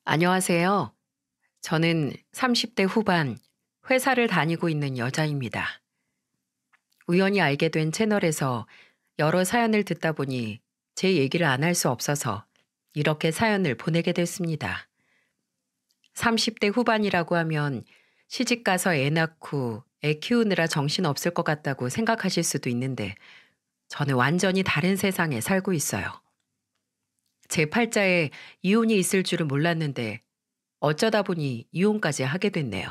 안녕하세요. 저는 30대 후반 회사를 다니고 있는 여자입니다. 우연히 알게 된 채널에서 여러 사연을 듣다 보니 제 얘기를 안 할 수 없어서 이렇게 사연을 보내게 됐습니다. 30대 후반이라고 하면 시집 가서 애 낳고 애 키우느라 정신 없을 것 같다고 생각하실 수도 있는데 저는 완전히 다른 세상에 살고 있어요. 제 팔자에 이혼이 있을 줄은 몰랐는데 어쩌다 보니 이혼까지 하게 됐네요.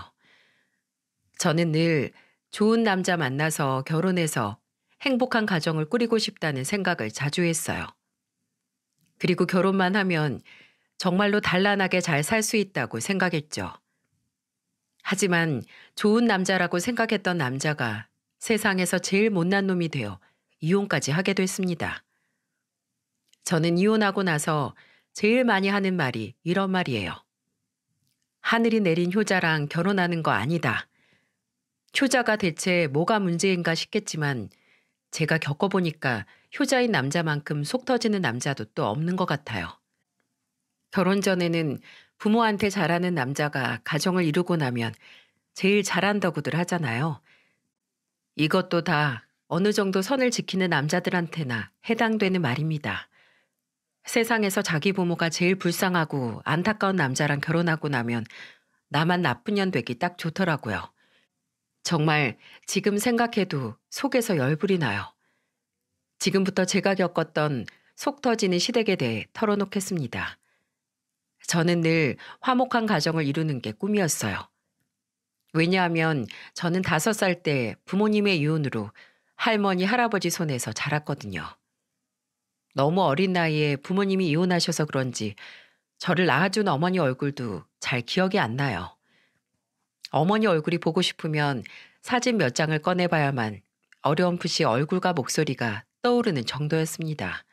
저는 늘 좋은 남자 만나서 결혼해서 행복한 가정을 꾸리고 싶다는 생각을 자주 했어요. 그리고 결혼만 하면 정말로 단란하게 잘 살 수 있다고 생각했죠. 하지만 좋은 남자라고 생각했던 남자가 세상에서 제일 못난 놈이 되어 이혼까지 하게 됐습니다. 저는 이혼하고 나서 제일 많이 하는 말이 이런 말이에요. 하늘이 내린 효자랑 결혼하는 거 아니다. 효자가 대체 뭐가 문제인가 싶겠지만 제가 겪어보니까 효자인 남자만큼 속 터지는 남자도 또 없는 것 같아요. 결혼 전에는 부모한테 잘하는 남자가 가정을 이루고 나면 제일 잘한다고들 하잖아요. 이것도 다 어느 정도 선을 지키는 남자들한테나 해당되는 말입니다. 세상에서 자기 부모가 제일 불쌍하고 안타까운 남자랑 결혼하고 나면 나만 나쁜 년 되기 딱 좋더라고요. 정말 지금 생각해도 속에서 열불이 나요. 지금부터 제가 겪었던 속 터지는 시댁에 대해 털어놓겠습니다. 저는 늘 화목한 가정을 이루는 게 꿈이었어요. 왜냐하면 저는 5살 때 부모님의 이혼으로 할머니, 할아버지 손에서 자랐거든요. 너무 어린 나이에 부모님이 이혼하셔서 그런지 저를 낳아준 어머니 얼굴도 잘 기억이 안 나요. 어머니 얼굴이 보고 싶으면 사진 몇 장을 꺼내봐야만 어렴풋이 얼굴과 목소리가 떠오르는 정도였습니다.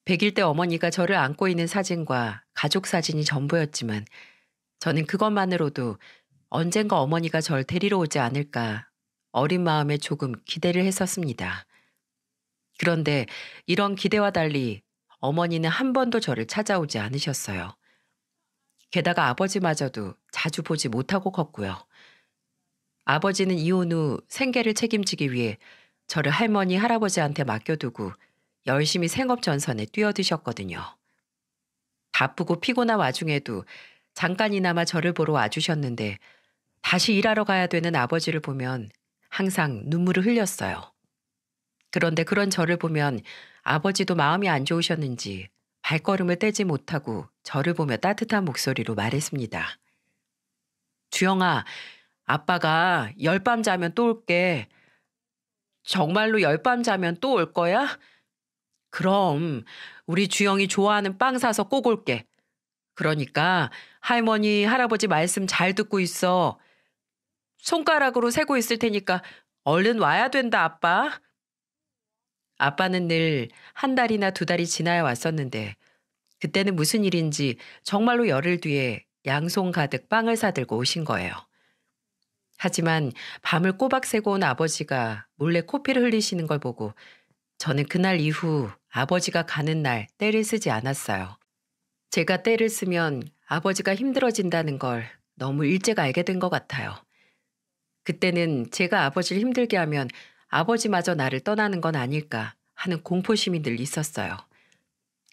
100일 때 어머니가 저를 안고 있는 사진과 가족 사진이 전부였지만 저는 그것만으로도 언젠가 어머니가 절 데리러 오지 않을까 어린 마음에 조금 기대를 했었습니다. 그런데 이런 기대와 달리 어머니는 한 번도 저를 찾아오지 않으셨어요. 게다가 아버지마저도 자주 보지 못하고 컸고요. 아버지는 이혼 후 생계를 책임지기 위해 저를 할머니, 할아버지한테 맡겨두고 열심히 생업 전선에 뛰어드셨거든요. 바쁘고 피곤한 와중에도 잠깐이나마 저를 보러 와주셨는데 다시 일하러 가야 되는 아버지를 보면 항상 눈물을 흘렸어요. 그런데 그런 저를 보면 아버지도 마음이 안 좋으셨는지 발걸음을 떼지 못하고 저를 보며 따뜻한 목소리로 말했습니다. 주영아, 아빠가 열밤 자면 또 올게. 정말로 열밤 자면 또 올 거야? 그럼 우리 주영이 좋아하는 빵 사서 꼭 올게. 그러니까 할머니, 할아버지 말씀 잘 듣고 있어. 손가락으로 세고 있을 테니까 얼른 와야 된다, 아빠. 아빠는 늘 한 달이나 2달이 지나야 왔었는데 그때는 무슨 일인지 정말로 열흘 뒤에 양손 가득 빵을 사들고 오신 거예요. 하지만 밤을 꼬박 새고 온 아버지가 몰래 코피를 흘리시는 걸 보고 저는 그날 이후 아버지가 가는 날 떼를 쓰지 않았어요. 제가 떼를 쓰면 아버지가 힘들어진다는 걸 너무 일찍 알게 된 것 같아요. 그때는 제가 아버지를 힘들게 하면 아버지마저 나를 떠나는 건 아닐까 하는 공포심이 늘 있었어요.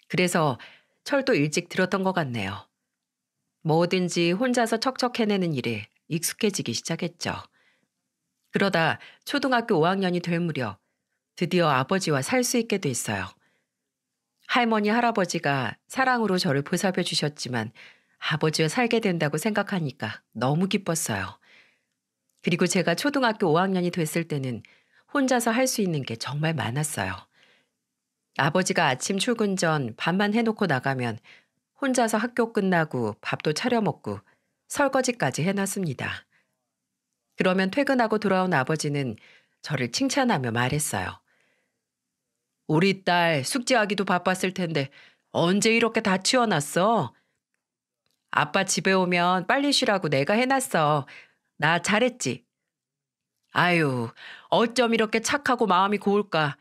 그래서 철도 일찍 들었던 것 같네요. 뭐든지 혼자서 척척 해내는 일에 익숙해지기 시작했죠. 그러다 초등학교 5학년이 될 무렵 드디어 아버지와 살 수 있게 됐어요. 할머니, 할아버지가 사랑으로 저를 보살펴 주셨지만 아버지와 살게 된다고 생각하니까 너무 기뻤어요. 그리고 제가 초등학교 5학년이 됐을 때는 혼자서 할 수 있는 게 정말 많았어요. 아버지가 아침 출근 전 밥만 해놓고 나가면 혼자서 학교 끝나고 밥도 차려 먹고 설거지까지 해놨습니다. 그러면 퇴근하고 돌아온 아버지는 저를 칭찬하며 말했어요. 우리 딸 숙제하기도 바빴을 텐데 언제 이렇게 다 치워놨어? 아빠 집에 오면 빨리 쉬라고 내가 해놨어. 나 잘했지? 아유, 어쩜 이렇게 착하고 마음이 고울까.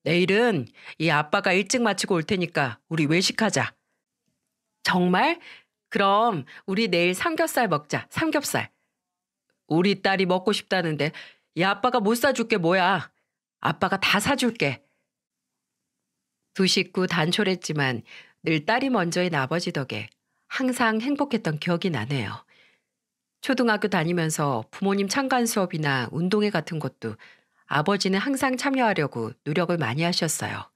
내일은 이 아빠가 일찍 마치고 올 테니까 우리 외식하자. 정말? 그럼 우리 내일 삼겹살 먹자. 삼겹살. 우리 딸이 먹고 싶다는데 이 아빠가 못 사줄 게 뭐야. 아빠가 다 사줄게. 두 식구 단촐했지만 늘 딸이 먼저인 아버지 덕에 항상 행복했던 기억이 나네요. 초등학교 다니면서 부모님 참관 수업이나 운동회 같은 것도 아버지는 항상 참여하려고 노력을 많이 하셨어요.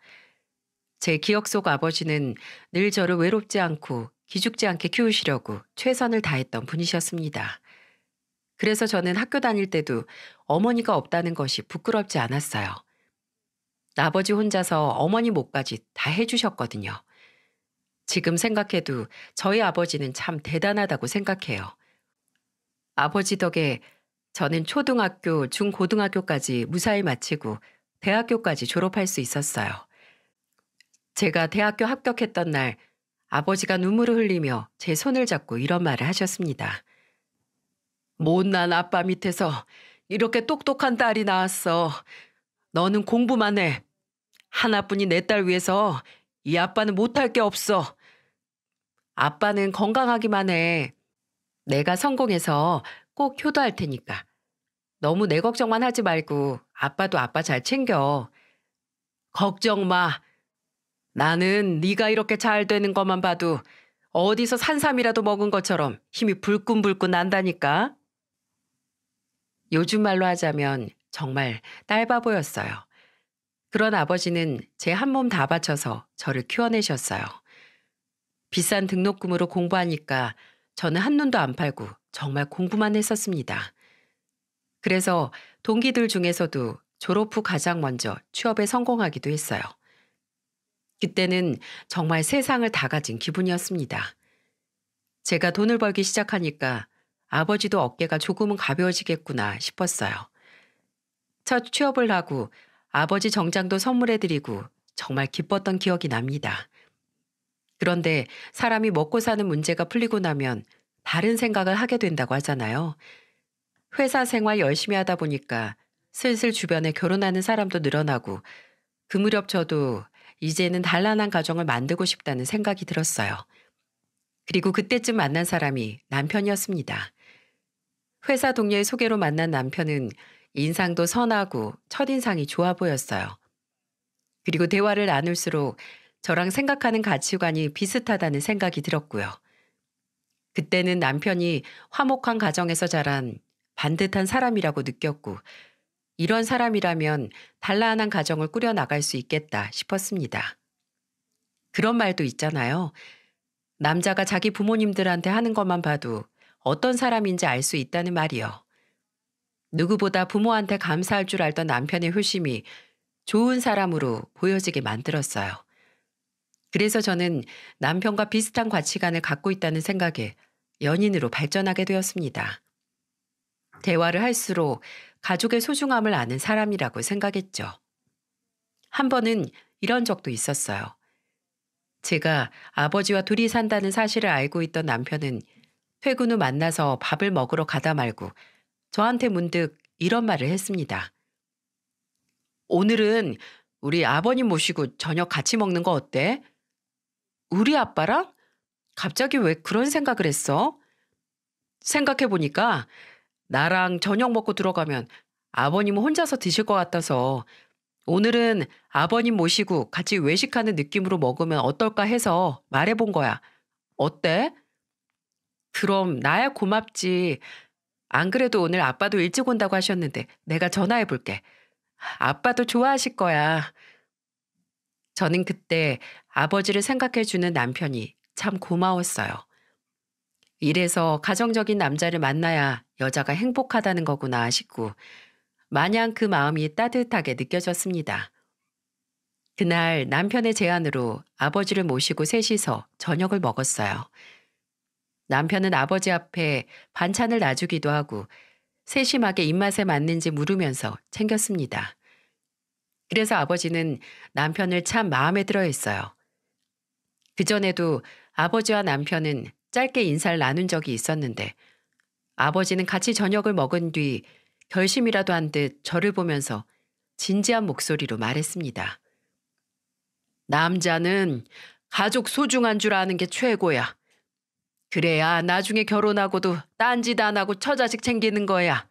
제 기억 속 아버지는 늘 저를 외롭지 않고 기죽지 않게 키우시려고 최선을 다했던 분이셨습니다. 그래서 저는 학교 다닐 때도 어머니가 없다는 것이 부끄럽지 않았어요. 아버지 혼자서 어머니 몫까지 다 해주셨거든요. 지금 생각해도 저희 아버지는 참 대단하다고 생각해요. 아버지 덕에 저는 초등학교, 중고등학교까지 무사히 마치고 대학교까지 졸업할 수 있었어요. 제가 대학교 합격했던 날 아버지가 눈물을 흘리며 제 손을 잡고 이런 말을 하셨습니다. 못난 아빠 밑에서 이렇게 똑똑한 딸이 나왔어. 너는 공부만 해. 하나뿐인 내 딸 위해서 이 아빠는 못할 게 없어. 아빠는 건강하기만 해. 내가 성공해서 꼭 효도할 테니까. 너무 내 걱정만 하지 말고 아빠도 아빠 잘 챙겨. 걱정 마. 나는 네가 이렇게 잘 되는 것만 봐도 어디서 산삼이라도 먹은 것처럼 힘이 불끈불끈 난다니까. 요즘 말로 하자면 정말 딸바보였어요. 그런 아버지는 제 한 몸 다 바쳐서 저를 키워내셨어요. 비싼 등록금으로 공부하니까 저는 한눈도 안 팔고 정말 공부만 했었습니다. 그래서 동기들 중에서도 졸업 후 가장 먼저 취업에 성공하기도 했어요. 그때는 정말 세상을 다 가진 기분이었습니다. 제가 돈을 벌기 시작하니까 아버지도 어깨가 조금은 가벼워지겠구나 싶었어요. 첫 취업을 하고 아버지 정장도 선물해드리고 정말 기뻤던 기억이 납니다. 그런데 사람이 먹고 사는 문제가 풀리고 나면 다른 생각을 하게 된다고 하잖아요. 회사 생활 열심히 하다 보니까 슬슬 주변에 결혼하는 사람도 늘어나고 그 무렵 저도 이제는 단란한 가정을 만들고 싶다는 생각이 들었어요. 그리고 그때쯤 만난 사람이 남편이었습니다. 회사 동료의 소개로 만난 남편은 인상도 선하고 첫인상이 좋아 보였어요. 그리고 대화를 나눌수록 저랑 생각하는 가치관이 비슷하다는 생각이 들었고요. 그때는 남편이 화목한 가정에서 자란 반듯한 사람이라고 느꼈고 이런 사람이라면 단란한 가정을 꾸려나갈 수 있겠다 싶었습니다. 그런 말도 있잖아요. 남자가 자기 부모님들한테 하는 것만 봐도 어떤 사람인지 알 수 있다는 말이요. 누구보다 부모한테 감사할 줄 알던 남편의 효심이 좋은 사람으로 보여지게 만들었어요. 그래서 저는 남편과 비슷한 가치관을 갖고 있다는 생각에 연인으로 발전하게 되었습니다. 대화를 할수록 가족의 소중함을 아는 사람이라고 생각했죠. 한 번은 이런 적도 있었어요. 제가 아버지와 둘이 산다는 사실을 알고 있던 남편은 퇴근 후 만나서 밥을 먹으러 가다 말고 저한테 문득 이런 말을 했습니다. 오늘은 우리 아버님 모시고 저녁 같이 먹는 거 어때? 우리 아빠랑? 갑자기 왜 그런 생각을 했어? 생각해보니까 나랑 저녁 먹고 들어가면 아버님은 혼자서 드실 것 같아서 오늘은 아버님 모시고 같이 외식하는 느낌으로 먹으면 어떨까 해서 말해본 거야. 어때? 그럼 나야 고맙지. 안 그래도 오늘 아빠도 일찍 온다고 하셨는데 내가 전화해볼게. 아빠도 좋아하실 거야. 저는 그때 아버지를 생각해주는 남편이 참 고마웠어요. 이래서 가정적인 남자를 만나야 여자가 행복하다는 거구나 싶고 마냥 그 마음이 따뜻하게 느껴졌습니다. 그날 남편의 제안으로 아버지를 모시고 셋이서 저녁을 먹었어요. 남편은 아버지 앞에 반찬을 놔주기도 하고 세심하게 입맛에 맞는지 물으면서 챙겼습니다. 그래서 아버지는 남편을 참 마음에 들어 했어요. 그전에도 아버지와 남편은 짧게 인사를 나눈 적이 있었는데 아버지는 같이 저녁을 먹은 뒤 결심이라도 한 듯 저를 보면서 진지한 목소리로 말했습니다. 남자는 가족 소중한 줄 아는 게 최고야. 그래야 나중에 결혼하고도 딴짓 안 하고 처자식 챙기는 거야.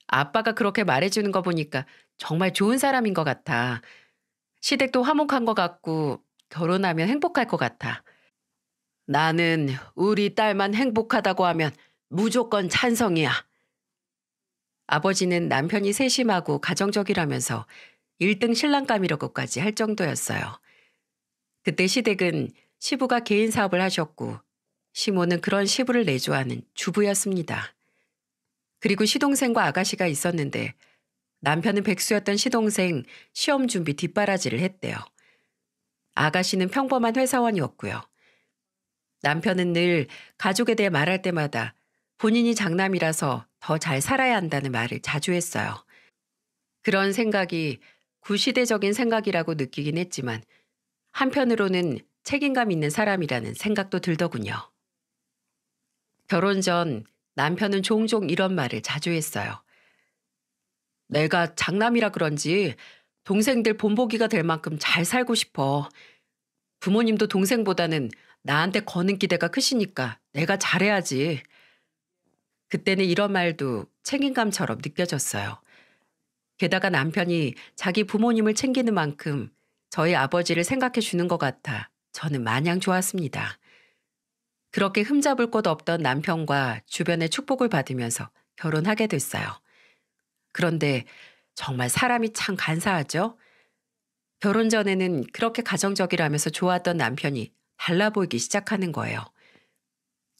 아빠가 그렇게 말해주는 거 보니까 정말 좋은 사람인 것 같아. 시댁도 화목한 것 같고 결혼하면 행복할 것 같아. 나는 우리 딸만 행복하다고 하면 무조건 찬성이야. 아버지는 남편이 세심하고 가정적이라면서 1등 신랑감이라고까지 할 정도였어요. 그때 시댁은 시부가 개인 사업을 하셨고 시모는 그런 시부를 내조하는 주부였습니다. 그리고 시동생과 아가씨가 있었는데 남편은 백수였던 시동생 시험 준비 뒷바라지를 했대요. 아가씨는 평범한 회사원이었고요. 남편은 늘 가족에 대해 말할 때마다 본인이 장남이라서 더 잘 살아야 한다는 말을 자주 했어요. 그런 생각이 구시대적인 생각이라고 느끼긴 했지만 한편으로는 책임감 있는 사람이라는 생각도 들더군요. 결혼 전 남편은 종종 이런 말을 자주 했어요. 내가 장남이라 그런지 동생들 본보기가 될 만큼 잘 살고 싶어. 부모님도 동생보다는 나한테 거는 기대가 크시니까 내가 잘해야지. 그때는 이런 말도 책임감처럼 느껴졌어요. 게다가 남편이 자기 부모님을 챙기는 만큼 저희 아버지를 생각해 주는 것 같아 저는 마냥 좋았습니다. 그렇게 흠잡을 곳 없던 남편과 주변의 축복을 받으면서 결혼하게 됐어요. 그런데 정말 사람이 참 간사하죠? 결혼 전에는 그렇게 가정적이라면서 좋았던 남편이 달라 보이기 시작하는 거예요.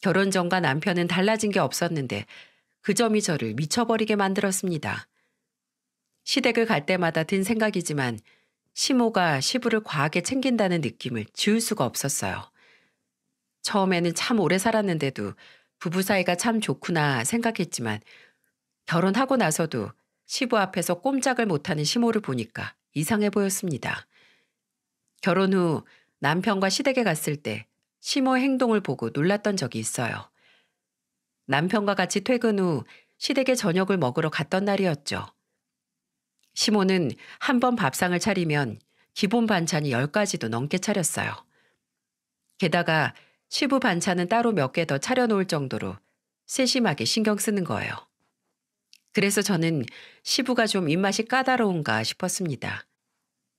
결혼 전과 남편은 달라진 게 없었는데 그 점이 저를 미쳐버리게 만들었습니다. 시댁을 갈 때마다 든 생각이지만 시모가 시부를 과하게 챙긴다는 느낌을 지울 수가 없었어요. 처음에는 참 오래 살았는데도 부부 사이가 참 좋구나 생각했지만 결혼하고 나서도 시부 앞에서 꼼짝을 못하는 시모를 보니까 이상해 보였습니다. 결혼 후 남편과 시댁에 갔을 때 시모 행동을 보고 놀랐던 적이 있어요. 남편과 같이 퇴근 후 시댁에 저녁을 먹으러 갔던 날이었죠. 시모는 한 번 밥상을 차리면 기본 반찬이 10가지도 넘게 차렸어요. 게다가 시부 반찬은 따로 몇 개 더 차려놓을 정도로 세심하게 신경 쓰는 거예요. 그래서 저는 시부가 좀 입맛이 까다로운가 싶었습니다.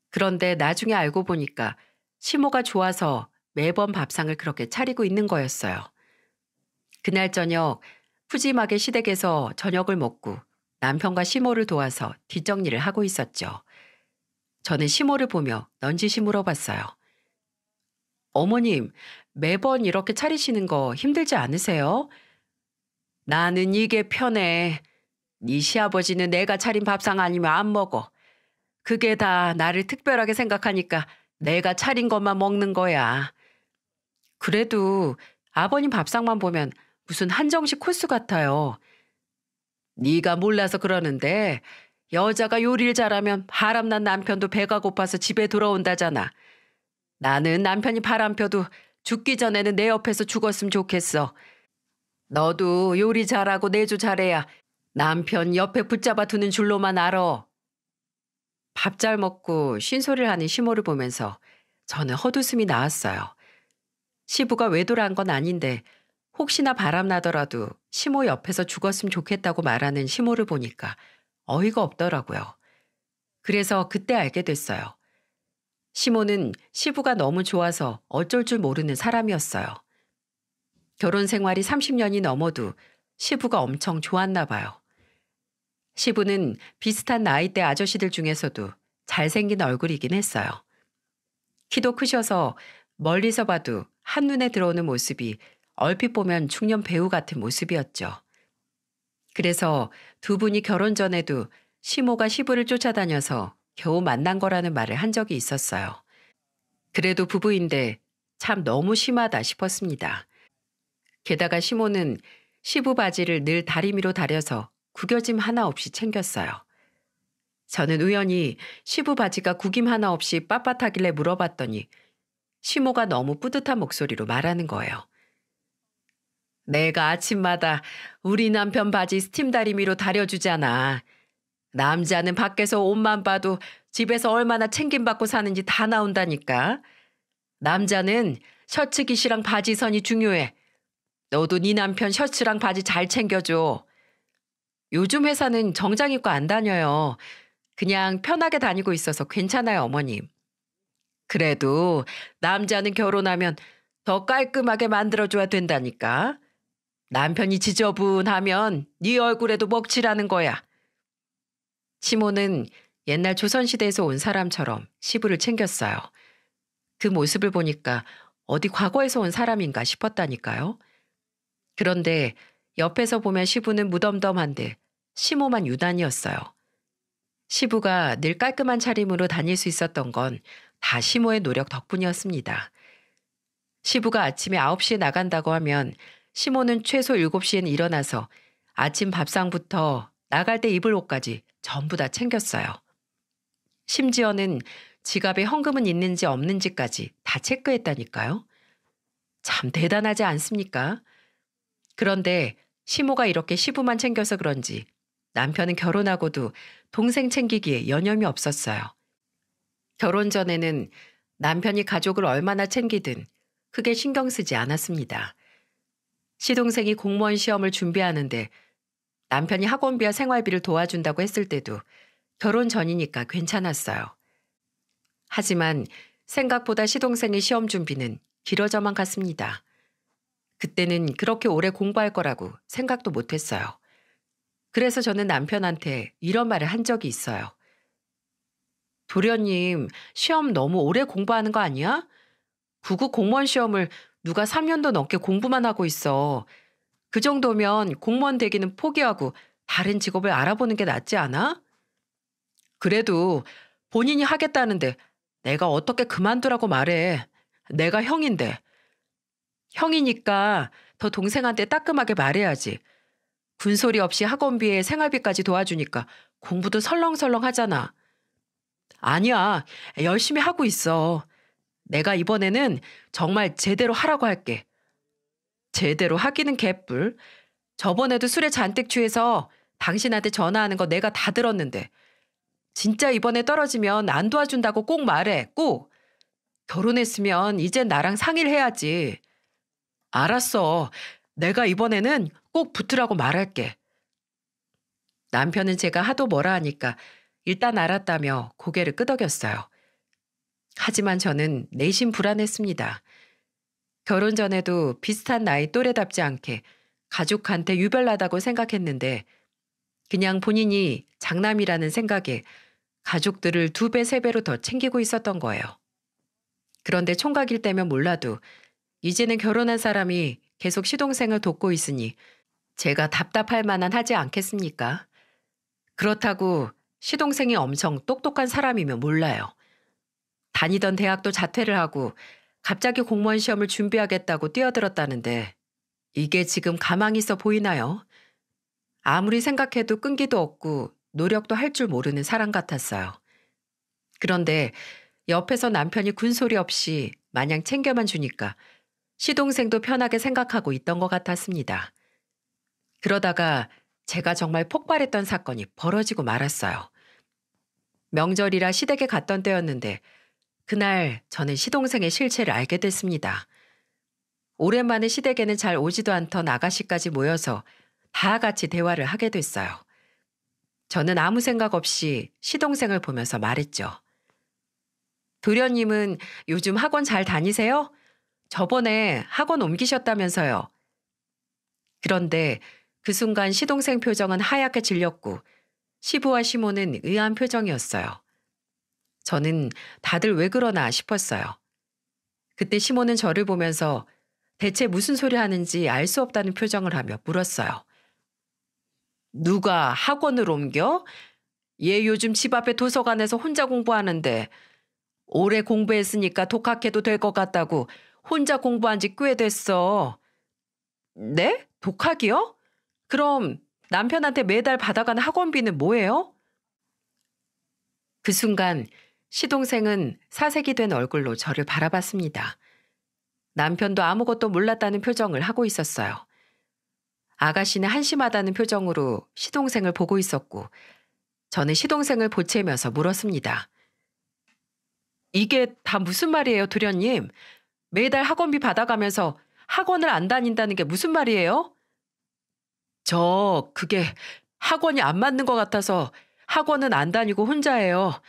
그런데 나중에 알고 보니까 시모가 좋아서 매번 밥상을 그렇게 차리고 있는 거였어요. 그날 저녁 푸짐하게 시댁에서 저녁을 먹고 남편과 시모를 도와서 뒷정리를 하고 있었죠. 저는 시모를 보며 넌지시 물어봤어요. 어머님, 매번 이렇게 차리시는 거 힘들지 않으세요? 나는 이게 편해. 네 시아버지는 내가 차린 밥상 아니면 안 먹어. 그게 다 나를 특별하게 생각하니까 내가 차린 것만 먹는 거야. 그래도 아버님 밥상만 보면 무슨 한정식 코스 같아요. 네가 몰라서 그러는데 여자가 요리를 잘하면 바람난 남편도 배가 고파서 집에 돌아온다잖아. 나는 남편이 바람 펴도 죽기 전에는 내 옆에서 죽었으면 좋겠어. 너도 요리 잘하고 내조 잘해야 남편 옆에 붙잡아 두는 줄로만 알아. 밥 잘 먹고 쉰소리를 하는 시모를 보면서 저는 헛웃음이 나왔어요. 시부가 외도를 건 아닌데 혹시나 바람나더라도 시모 옆에서 죽었으면 좋겠다고 말하는 시모를 보니까 어이가 없더라고요. 그래서 그때 알게 됐어요. 시모는 시부가 너무 좋아서 어쩔 줄 모르는 사람이었어요. 결혼 생활이 30년이 넘어도 시부가 엄청 좋았나 봐요. 시부는 비슷한 나이대 아저씨들 중에서도 잘생긴 얼굴이긴 했어요. 키도 크셔서 멀리서 봐도 한눈에 들어오는 모습이 얼핏 보면 중년 배우 같은 모습이었죠. 그래서 두 분이 결혼 전에도 시모가 시부를 쫓아다녀서 겨우 만난 거라는 말을 한 적이 있었어요. 그래도 부부인데 참 너무 심하다 싶었습니다. 게다가 시모는 시부 바지를 늘 다리미로 다려서 구겨짐 하나 없이 챙겼어요. 저는 우연히 시부 바지가 구김 하나 없이 빳빳하길래 물어봤더니 시모가 너무 뿌듯한 목소리로 말하는 거예요. 내가 아침마다 우리 남편 바지 스팀 다리미로 다려주잖아. 남자는 밖에서 옷만 봐도 집에서 얼마나 챙김받고 사는지 다 나온다니까. 남자는 셔츠 깃이랑 바지 선이 중요해. 너도 네 남편 셔츠랑 바지 잘 챙겨줘. 요즘 회사는 정장 입고 안 다녀요. 그냥 편하게 다니고 있어서 괜찮아요, 어머님. 그래도 남자는 결혼하면 더 깔끔하게 만들어줘야 된다니까. 남편이 지저분하면 네 얼굴에도 먹칠하는 거야. 시모는 옛날 조선시대에서 온 사람처럼 시부를 챙겼어요. 그 모습을 보니까 어디 과거에서 온 사람인가 싶었다니까요. 그런데 옆에서 보면 시부는 무덤덤한데 시모만 유난이었어요. 시부가 늘 깔끔한 차림으로 다닐 수 있었던 건 다 시모의 노력 덕분이었습니다. 시부가 아침에 9시에 나간다고 하면 시모는 최소 7시에는 일어나서 아침 밥상부터 나갈 때 입을 옷까지 전부 다 챙겼어요. 심지어는 지갑에 현금은 있는지 없는지까지 다 체크했다니까요. 참 대단하지 않습니까? 그런데 시모가 이렇게 시부만 챙겨서 그런지 남편은 결혼하고도 동생 챙기기에 여념이 없었어요. 결혼 전에는 남편이 가족을 얼마나 챙기든 크게 신경 쓰지 않았습니다. 시동생이 공무원 시험을 준비하는데 남편이 학원비와 생활비를 도와준다고 했을 때도 결혼 전이니까 괜찮았어요. 하지만 생각보다 시동생의 시험 준비는 길어져만 갔습니다. 그때는 그렇게 오래 공부할 거라고 생각도 못했어요. 그래서 저는 남편한테 이런 말을 한 적이 있어요. 도련님, 시험 너무 오래 공부하는 거 아니야? 9급 공무원 시험을 누가 3년도 넘게 공부만 하고 있어. 그 정도면 공무원 되기는 포기하고 다른 직업을 알아보는 게 낫지 않아? 그래도 본인이 하겠다는데 내가 어떻게 그만두라고 말해. 내가 형인데. 형이니까 더 동생한테 따끔하게 말해야지. 군소리 없이 학원비에 생활비까지 도와주니까 공부도 설렁설렁 하잖아. 아니야, 열심히 하고 있어. 내가 이번에는 정말 제대로 하라고 할게. 제대로 하기는 개뿔. 저번에도 술에 잔뜩 취해서 당신한테 전화하는 거 내가 다 들었는데. 진짜 이번에 떨어지면 안 도와준다고 꼭 말해, 꼭. 결혼했으면 이젠 나랑 상의를 해야지. 알았어. 내가 이번에는 꼭 붙으라고 말할게. 남편은 제가 하도 뭐라 하니까 일단 알았다며 고개를 끄덕였어요. 하지만 저는 내심 불안했습니다. 결혼 전에도 비슷한 나이 또래답지 않게 가족한테 유별나다고 생각했는데 그냥 본인이 장남이라는 생각에 가족들을 2배, 3배로 더 챙기고 있었던 거예요. 그런데 총각일 때면 몰라도 이제는 결혼한 사람이 계속 시동생을 돕고 있으니 제가 답답할 만한 하지 않겠습니까? 그렇다고 시동생이 엄청 똑똑한 사람이면 몰라요. 다니던 대학도 자퇴를 하고 갑자기 공무원 시험을 준비하겠다고 뛰어들었다는데 이게 지금 가망이 있어 보이나요? 아무리 생각해도 끈기도 없고 노력도 할 줄 모르는 사람 같았어요. 그런데 옆에서 남편이 군소리 없이 마냥 챙겨만 주니까 시동생도 편하게 생각하고 있던 것 같았습니다. 그러다가 제가 정말 폭발했던 사건이 벌어지고 말았어요. 명절이라 시댁에 갔던 때였는데 그날 저는 시동생의 실체를 알게 됐습니다. 오랜만에 시댁에는 잘 오지도 않던 아가씨까지 모여서 다 같이 대화를 하게 됐어요. 저는 아무 생각 없이 시동생을 보면서 말했죠. 도련님은 요즘 학원 잘 다니세요? 저번에 학원 옮기셨다면서요. 그런데 그 순간 시동생 표정은 하얗게 질렸고 시부와 시모는 의아한 표정이었어요. 저는 다들 왜 그러나 싶었어요. 그때 시모는 저를 보면서 대체 무슨 소리 하는지 알 수 없다는 표정을 하며 물었어요. 누가 학원을 옮겨? 얘 요즘 집 앞에 도서관에서 혼자 공부하는데 오래 공부했으니까 독학해도 될 것 같다고 혼자 공부한 지 꽤 됐어. 네? 독학이요? 그럼 남편한테 매달 받아가는 학원비는 뭐예요? 그 순간 시동생은 사색이 된 얼굴로 저를 바라봤습니다. 남편도 아무것도 몰랐다는 표정을 하고 있었어요. 아가씨는 한심하다는 표정으로 시동생을 보고 있었고 저는 시동생을 보채면서 물었습니다. 이게 다 무슨 말이에요, 도련님? 매달 학원비 받아가면서 학원을 안 다닌다는 게 무슨 말이에요? 그게 학원이 안 맞는 것 같아서 학원은 안 다니고 혼자 해요.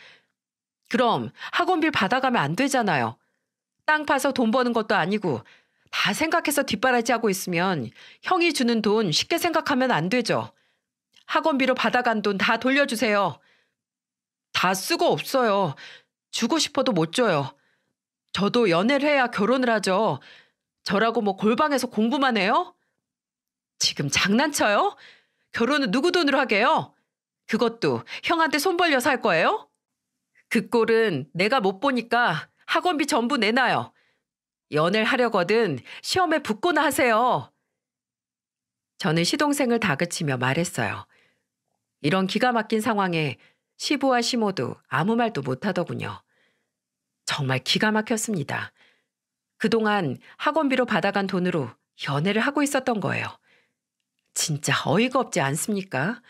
그럼 학원비를 받아가면 안 되잖아요. 땅 파서 돈 버는 것도 아니고 다 생각해서 뒷바라지하고 있으면 형이 주는 돈 쉽게 생각하면 안 되죠. 학원비로 받아간 돈 다 돌려주세요. 다 쓰고 없어요. 주고 싶어도 못 줘요. 저도 연애를 해야 결혼을 하죠. 저라고 뭐 골방에서 공부만 해요? 지금 장난쳐요? 결혼은 누구 돈으로 하게요? 그것도 형한테 손 벌려서 할 거예요? 그 꼴은 내가 못 보니까 학원비 전부 내놔요. 연애를 하려거든 시험에 붙고나 하세요. 저는 시동생을 다그치며 말했어요. 이런 기가 막힌 상황에 시부와 시모도 아무 말도 못하더군요. 정말 기가 막혔습니다. 그동안 학원비로 받아간 돈으로 연애를 하고 있었던 거예요. 진짜 어이가 없지 않습니까?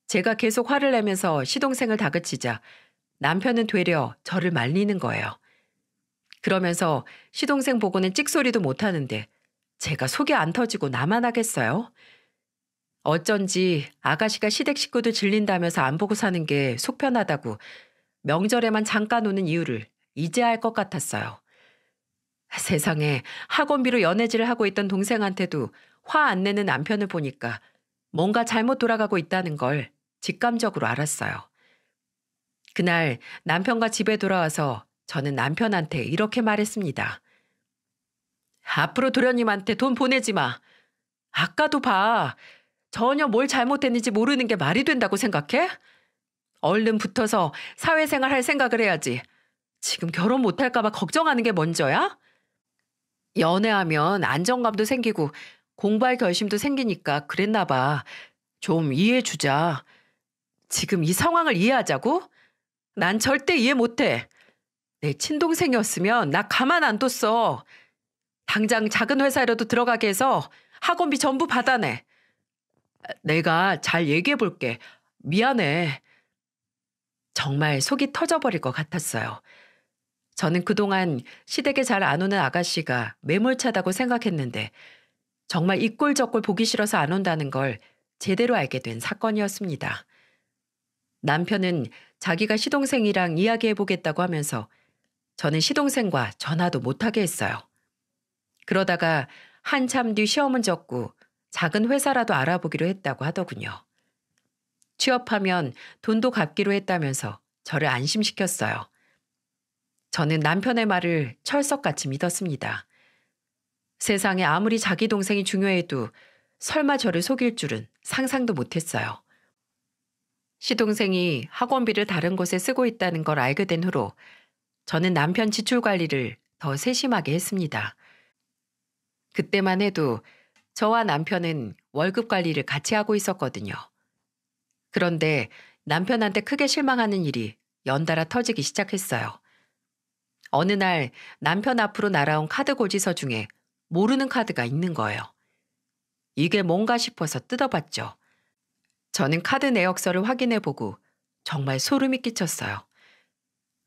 제가 계속 화를 내면서 시동생을 다그치자 남편은 되려 저를 말리는 거예요. 그러면서 시동생 보고는 찍소리도 못하는데 제가 속이 안 터지고 나만 하겠어요? 어쩐지 아가씨가 시댁 식구들 질린다면서 안 보고 사는 게 속 편하다고 명절에만 잠깐 오는 이유를 이제 알 것 같았어요. 세상에 학원비로 연애질을 하고 있던 동생한테도 화 안 내는 남편을 보니까 뭔가 잘못 돌아가고 있다는 걸 직감적으로 알았어요. 그날 남편과 집에 돌아와서 저는 남편한테 이렇게 말했습니다. 앞으로 도련님한테 돈 보내지 마. 아까도 봐. 전혀 뭘 잘못했는지 모르는 게 말이 된다고 생각해? 얼른 붙어서 사회생활 할 생각을 해야지. 지금 결혼 못할까 봐 걱정하는 게 먼저야? 연애하면 안정감도 생기고 공부할 결심도 생기니까 그랬나 봐. 좀 이해해 주자. 지금 이 상황을 이해하자고? 난 절대 이해 못해. 내 친동생이었으면 나 가만 안 뒀어. 당장 작은 회사라도 들어가게 해서 학원비 전부 받아내. 내가 잘 얘기해 볼게. 미안해. 정말 속이 터져버릴 것 같았어요. 저는 그동안 시댁에 잘 안 오는 아가씨가 매몰차다고 생각했는데 정말 이 꼴 저 꼴 보기 싫어서 안 온다는 걸 제대로 알게 된 사건이었습니다. 남편은 자기가 시동생이랑 이야기해보겠다고 하면서 저는 시동생과 전화도 못하게 했어요. 그러다가 한참 뒤 시험은 접고 작은 회사라도 알아보기로 했다고 하더군요. 취업하면 돈도 갚기로 했다면서 저를 안심시켰어요. 저는 남편의 말을 철석같이 믿었습니다. 세상에 아무리 자기 동생이 중요해도 설마 저를 속일 줄은 상상도 못했어요. 시동생이 학원비를 다른 곳에 쓰고 있다는 걸 알게 된 후로 저는 남편 지출 관리를 더 세심하게 했습니다. 그때만 해도 저와 남편은 월급 관리를 같이 하고 있었거든요. 그런데 남편한테 크게 실망하는 일이 연달아 터지기 시작했어요. 어느 날 남편 앞으로 날아온 카드 고지서 중에 모르는 카드가 있는 거예요. 이게 뭔가 싶어서 뜯어봤죠. 저는 카드 내역서를 확인해보고 정말 소름이 끼쳤어요.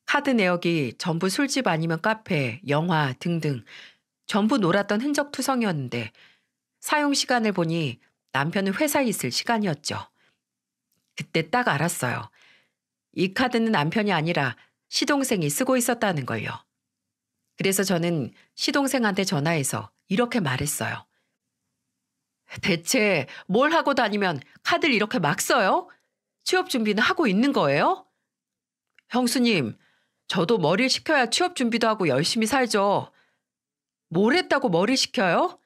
카드 내역이 전부 술집 아니면 카페, 영화 등등 전부 놀았던 흔적 투성이었는데 사용 시간을 보니 남편은 회사에 있을 시간이었죠. 그때 딱 알았어요. 이 카드는 남편이 아니라 시동생이 쓰고 있었다는 걸요. 그래서 저는 시동생한테 전화해서 이렇게 말했어요. 대체 뭘 하고 다니면 카드를 이렇게 막 써요? 취업 준비는 하고 있는 거예요? 형수님, 저도 머리를 식혀야 취업 준비도 하고 열심히 살죠. 뭘 했다고 머리 식혀요?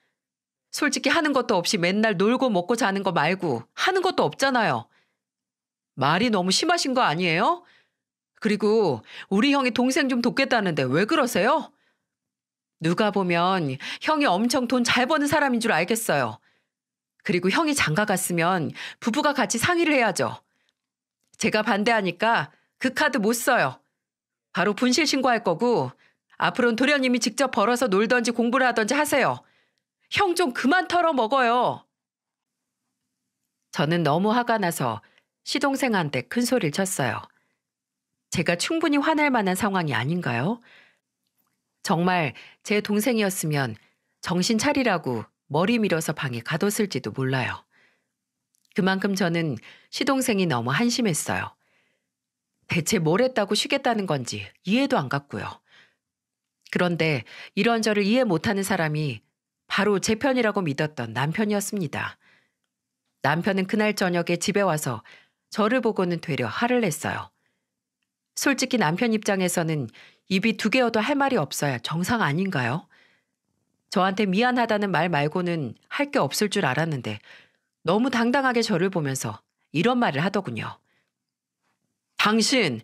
솔직히 하는 것도 없이 맨날 놀고 먹고 자는 거 말고 하는 것도 없잖아요. 말이 너무 심하신 거 아니에요? 그리고 우리 형이 동생 좀 돕겠다는데 왜 그러세요? 누가 보면 형이 엄청 돈 잘 버는 사람인 줄 알겠어요. 그리고 형이 장가 갔으면 부부가 같이 상의를 해야죠. 제가 반대하니까 그 카드 못 써요. 바로 분실 신고할 거고 앞으로는 도련님이 직접 벌어서 놀던지 공부를 하던지 하세요. 형 좀 그만 털어먹어요. 저는 너무 화가 나서 시동생한테 큰 소리를 쳤어요. 제가 충분히 화낼 만한 상황이 아닌가요? 정말 제 동생이었으면 정신 차리라고 머리 밀어서 방에 가뒀을지도 몰라요. 그만큼 저는 시동생이 너무 한심했어요. 대체 뭘 했다고 쉬겠다는 건지 이해도 안 갔고요. 그런데 이런 저를 이해 못하는 사람이 바로 제 편이라고 믿었던 남편이었습니다. 남편은 그날 저녁에 집에 와서 저를 보고는 되려 화를 냈어요. 솔직히 남편 입장에서는 입이 두 개여도 할 말이 없어야 정상 아닌가요? 저한테 미안하다는 말 말고는 할 게 없을 줄 알았는데 너무 당당하게 저를 보면서 이런 말을 하더군요. 당신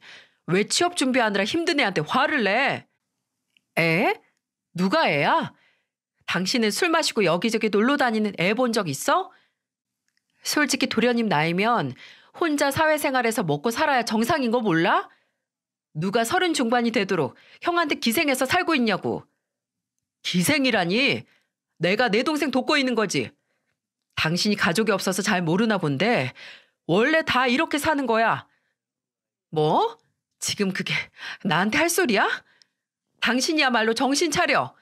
왜 취업 준비하느라 힘든 애한테 화를 내? 애? 누가 애야? 당신은 술 마시고 여기저기 놀러 다니는 애 본 적 있어? 솔직히 도련님 나이면 혼자 사회생활에서 먹고 살아야 정상인 거 몰라? 누가 30 중반이 되도록 형한테 기생해서 살고 있냐고. 기생이라니? 내가 내 동생 돕고 있는 거지. 당신이 가족이 없어서 잘 모르나 본데 원래 다 이렇게 사는 거야. 뭐? 지금 그게 나한테 할 소리야? 당신이야말로 정신 차려.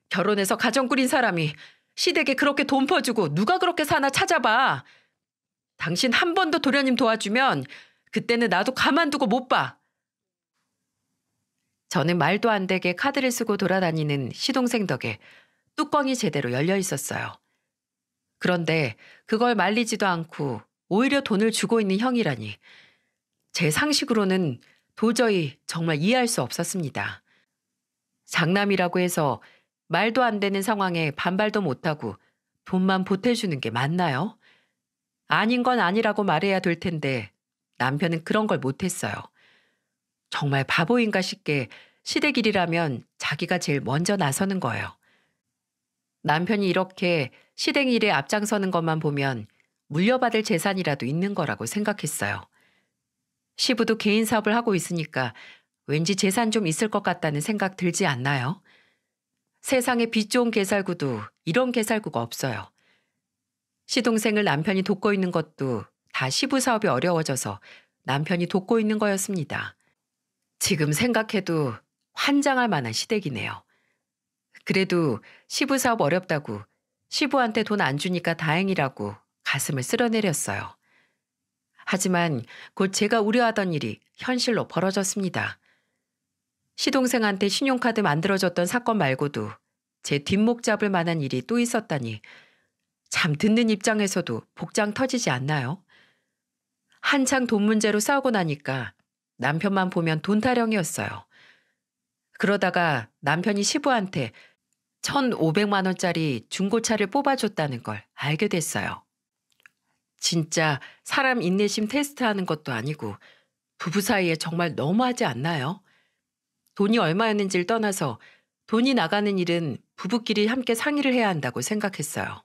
결혼해서 가정 꾸린 사람이 시댁에 그렇게 돈 퍼주고 누가 그렇게 사나 찾아봐. 당신 한 번 더 도련님 도와주면 그때는 나도 가만두고 못 봐. 저는 말도 안 되게 카드를 쓰고 돌아다니는 시동생 덕에 뚜껑이 제대로 열려 있었어요. 그런데 그걸 말리지도 않고 오히려 돈을 주고 있는 형이라니 제 상식으로는 도저히 정말 이해할 수 없었습니다. 장남이라고 해서 말도 안 되는 상황에 반발도 못하고 돈만 보태주는 게 맞나요? 아닌 건 아니라고 말해야 될 텐데 남편은 그런 걸 못했어요. 정말 바보인가 싶게 시댁 일이라면 자기가 제일 먼저 나서는 거예요. 남편이 이렇게 시댁 일에 앞장서는 것만 보면 물려받을 재산이라도 있는 거라고 생각했어요. 시부도 개인 사업을 하고 있으니까 왠지 재산 좀 있을 것 같다는 생각 들지 않나요? 세상에 빚 좋은 개살구도 이런 개살구가 없어요. 시동생을 남편이 돕고 있는 것도 다 시부 사업이 어려워져서 남편이 돕고 있는 거였습니다. 지금 생각해도 환장할 만한 시댁이네요. 그래도 시부 사업 어렵다고 시부한테 돈 안 주니까 다행이라고 가슴을 쓸어내렸어요. 하지만 곧 제가 우려하던 일이 현실로 벌어졌습니다. 시동생한테 신용카드 만들어줬던 사건 말고도 제 뒷목 잡을 만한 일이 또 있었다니 참 듣는 입장에서도 복장 터지지 않나요? 한창 돈 문제로 싸우고 나니까 남편만 보면 돈 타령이었어요. 그러다가 남편이 시부한테 1,500만 원짜리 중고차를 뽑아줬다는 걸 알게 됐어요. 진짜 사람 인내심 테스트하는 것도 아니고 부부 사이에 정말 너무하지 않나요? 돈이 얼마였는지를 떠나서 돈이 나가는 일은 부부끼리 함께 상의를 해야 한다고 생각했어요.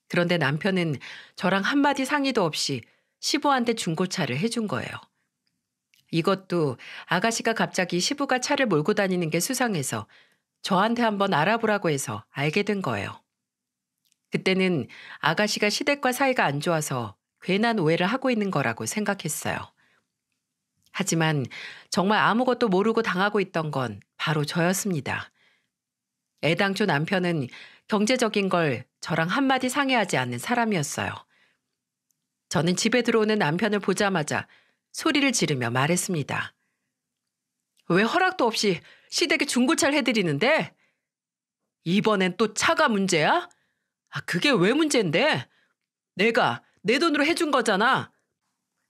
그런데 남편은 저랑 한마디 상의도 없이 시부한테 중고차를 해준 거예요. 이것도 아가씨가 갑자기 시부가 차를 몰고 다니는 게 수상해서 저한테 한번 알아보라고 해서 알게 된 거예요. 그때는 아가씨가 시댁과 사이가 안 좋아서 괜한 오해를 하고 있는 거라고 생각했어요. 하지만 정말 아무것도 모르고 당하고 있던 건 바로 저였습니다. 애당초 남편은 경제적인 걸 저랑 한마디 상의하지 않는 사람이었어요. 저는 집에 들어오는 남편을 보자마자 소리를 지르며 말했습니다. 왜 허락도 없이 시댁에 중고차를 해드리는데? 이번엔 또 차가 문제야? 그게 왜 문제인데? 내가 내 돈으로 해준 거잖아.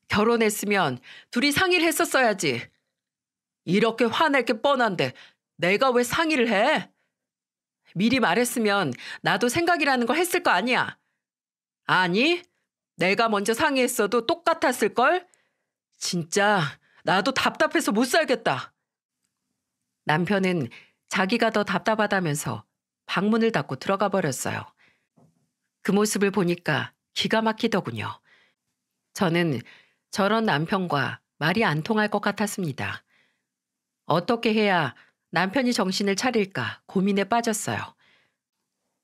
결혼했으면 둘이 상의를 했었어야지. 이렇게 화낼 게 뻔한데 내가 왜 상의를 해? 미리 말했으면 나도 생각이라는 걸 했을 거 아니야. 아니, 내가 먼저 상의했어도 똑같았을걸? 진짜 나도 답답해서 못 살겠다. 남편은 자기가 더 답답하다면서 방문을 닫고 들어가 버렸어요. 그 모습을 보니까 기가 막히더군요. 저는 저런 남편과 말이 안 통할 것 같았습니다. 어떻게 해야 남편이 정신을 차릴까 고민에 빠졌어요.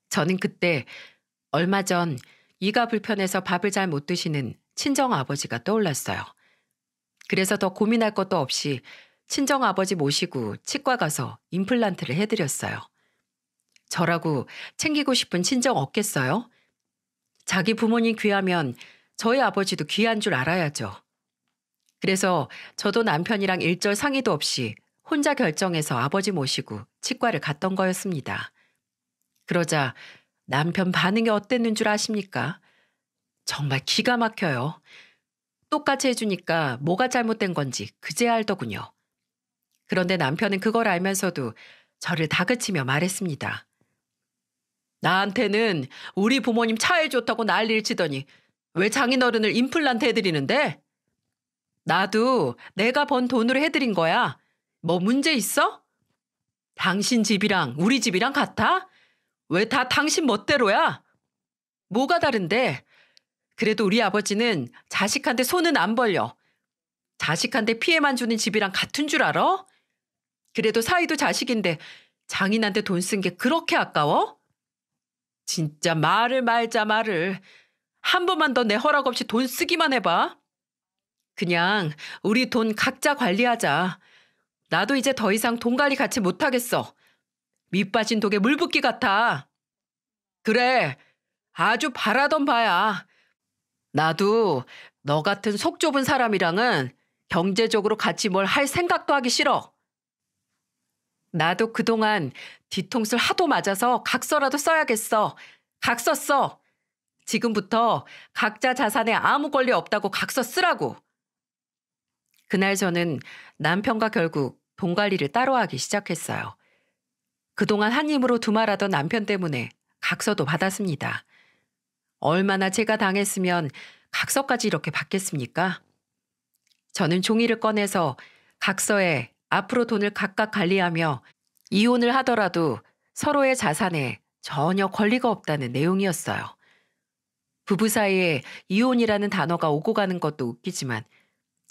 저는 그때 얼마 전 이가 불편해서 밥을 잘 못 드시는 친정아버지가 떠올랐어요. 그래서 더 고민할 것도 없이 친정아버지 모시고 치과 가서 임플란트를 해드렸어요. 저라고 챙기고 싶은 친정 없겠어요? 자기 부모님 귀하면 저희 아버지도 귀한 줄 알아야죠. 그래서 저도 남편이랑 일절 상의도 없이 혼자 결정해서 아버지 모시고 치과를 갔던 거였습니다. 그러자 남편 반응이 어땠는 줄 아십니까? 정말 기가 막혀요. 똑같이 해주니까 뭐가 잘못된 건지 그제야 알더군요. 그런데 남편은 그걸 알면서도 저를 다그치며 말했습니다. 나한테는 우리 부모님 차에 좋다고 난리를 치더니 왜 장인어른을 임플란트 해드리는데? 나도 내가 번 돈으로 해드린 거야. 뭐 문제 있어? 당신 집이랑 우리 집이랑 같아? 왜 다 당신 멋대로야? 뭐가 다른데? 그래도 우리 아버지는 자식한테 손은 안 벌려. 자식한테 피해만 주는 집이랑 같은 줄 알아? 그래도 사이도 자식인데 장인한테 돈 쓴 게 그렇게 아까워? 진짜 말을 말자 말을. 한 번만 더 내 허락 없이 돈 쓰기만 해봐. 그냥 우리 돈 각자 관리하자. 나도 이제 더 이상 돈 관리 같이 못하겠어. 밑 빠진 독에 물 붓기 같아. 그래, 아주 바라던 바야. 나도 너 같은 속 좁은 사람이랑은 경제적으로 같이 뭘 할 생각도 하기 싫어. 나도 그동안 뒤통수를 하도 맞아서 각서라도 써야겠어. 각서 써. 지금부터 각자 자산에 아무 권리 없다고 각서 쓰라고. 그날 저는 남편과 결국 돈 관리를 따로 하기 시작했어요. 그동안 한 힘으로 두말하던 남편 때문에 각서도 받았습니다. 얼마나 제가 당했으면 각서까지 이렇게 받겠습니까? 저는 종이를 꺼내서 각서에 앞으로 돈을 각각 관리하며 이혼을 하더라도 서로의 자산에 전혀 권리가 없다는 내용이었어요. 부부 사이에 이혼이라는 단어가 오고 가는 것도 웃기지만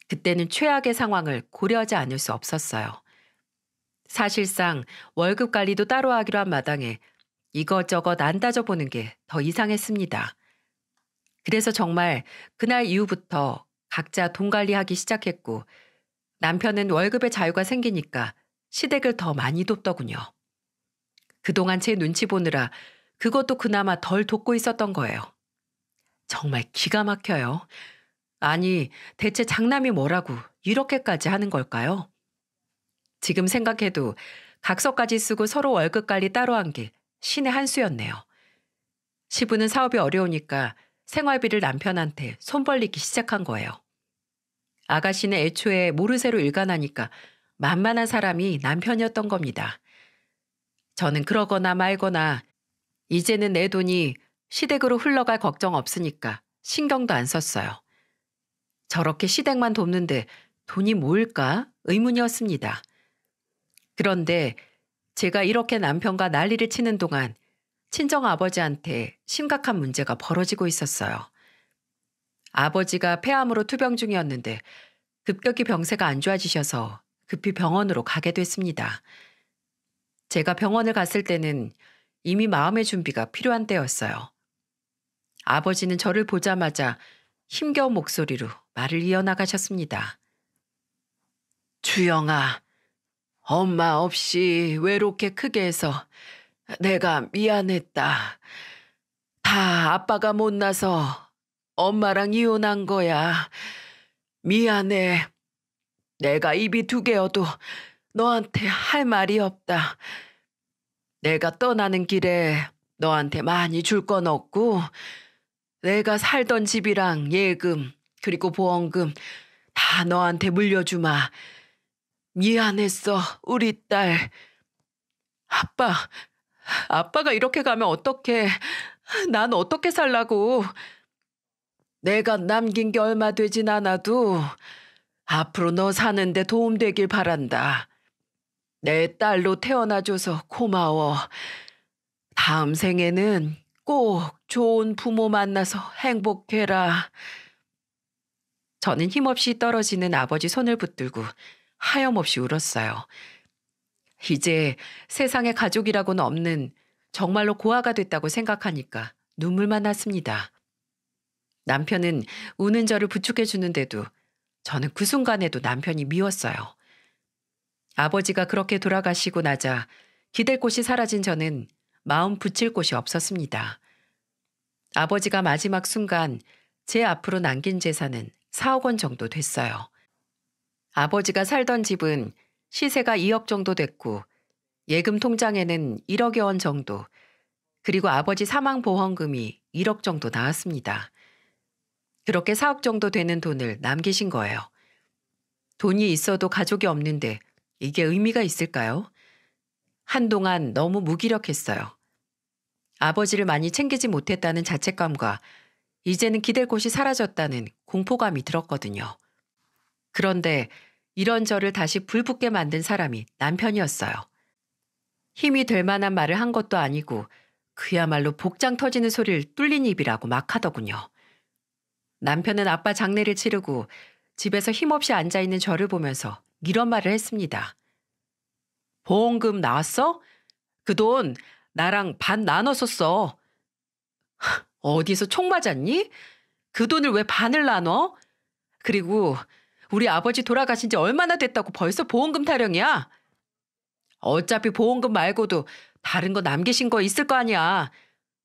그때는 최악의 상황을 고려하지 않을 수 없었어요. 사실상 월급 관리도 따로 하기로 한 마당에 이것저것 안 따져보는 게 더 이상했습니다. 그래서 정말 그날 이후부터 각자 돈 관리하기 시작했고 남편은 월급에 자유가 생기니까 시댁을 더 많이 돕더군요. 그동안 제 눈치 보느라 그것도 그나마 덜 돕고 있었던 거예요. 정말 기가 막혀요. 아니, 대체 장남이 뭐라고 이렇게까지 하는 걸까요? 지금 생각해도 각서까지 쓰고 서로 월급 관리 따로 한 게 신의 한 수였네요. 시부는 사업이 어려우니까 생활비를 남편한테 손 벌리기 시작한 거예요. 아가씨는 애초에 모르쇠로 일관하니까 만만한 사람이 남편이었던 겁니다. 저는 그러거나 말거나 이제는 내 돈이 시댁으로 흘러갈 걱정 없으니까 신경도 안 썼어요. 저렇게 시댁만 돕는데 돈이 모일까 의문이었습니다. 그런데 제가 이렇게 남편과 난리를 치는 동안 친정 아버지한테 심각한 문제가 벌어지고 있었어요. 아버지가 폐암으로 투병 중이었는데 급격히 병세가 안 좋아지셔서 급히 병원으로 가게 됐습니다. 제가 병원을 갔을 때는 이미 마음의 준비가 필요한 때였어요. 아버지는 저를 보자마자 힘겨운 목소리로 말을 이어나가셨습니다. 주영아, 엄마 없이 외롭게 크게 해서 내가 미안했다. 다 아빠가 못나서 엄마랑 이혼한 거야. 미안해. 내가 입이 두 개여도 너한테 할 말이 없다. 내가 떠나는 길에 너한테 많이 줄 건 없고 내가 살던 집이랑 예금 그리고 보험금 다 너한테 물려주마. 미안했어, 우리 딸. 아빠가 이렇게 가면 어떡해. 난 어떻게 살라고. 내가 남긴 게 얼마 되진 않아도 앞으로 너 사는데 도움되길 바란다. 내 딸로 태어나줘서 고마워. 다음 생에는 꼭 좋은 부모 만나서 행복해라. 저는 힘없이 떨어지는 아버지 손을 붙들고 하염없이 울었어요. 이제 세상에 가족이라고는 없는 정말로 고아가 됐다고 생각하니까 눈물만 났습니다. 남편은 우는 저를 부축해 주는데도 저는 그 순간에도 남편이 미웠어요. 아버지가 그렇게 돌아가시고 나자 기댈 곳이 사라진 저는 마음 붙일 곳이 없었습니다. 아버지가 마지막 순간 제 앞으로 남긴 재산은 4억 원 정도 됐어요. 아버지가 살던 집은 시세가 2억 정도 됐고 예금 통장에는 1억여 원 정도, 그리고 아버지 사망 보험금이 1억 정도 나왔습니다. 그렇게 4억 정도 되는 돈을 남기신 거예요. 돈이 있어도 가족이 없는데 이게 의미가 있을까요? 한동안 너무 무기력했어요. 아버지를 많이 챙기지 못했다는 자책감과 이제는 기댈 곳이 사라졌다는 공포감이 들었거든요. 그런데 이런 저를 다시 불붙게 만든 사람이 남편이었어요. 힘이 될 만한 말을 한 것도 아니고 그야말로 복장 터지는 소리를 뚫린 입이라고 막 하더군요. 남편은 아빠 장례를 치르고 집에서 힘없이 앉아있는 저를 보면서 이런 말을 했습니다. 보험금 나왔어? 그 돈 나랑 반 나눠서 써. 어디서 총 맞았니? 그 돈을 왜 반을 나눠? 그리고 우리 아버지 돌아가신 지 얼마나 됐다고 벌써 보험금 타령이야? 어차피 보험금 말고도 다른 거 남기신 거 있을 거 아니야.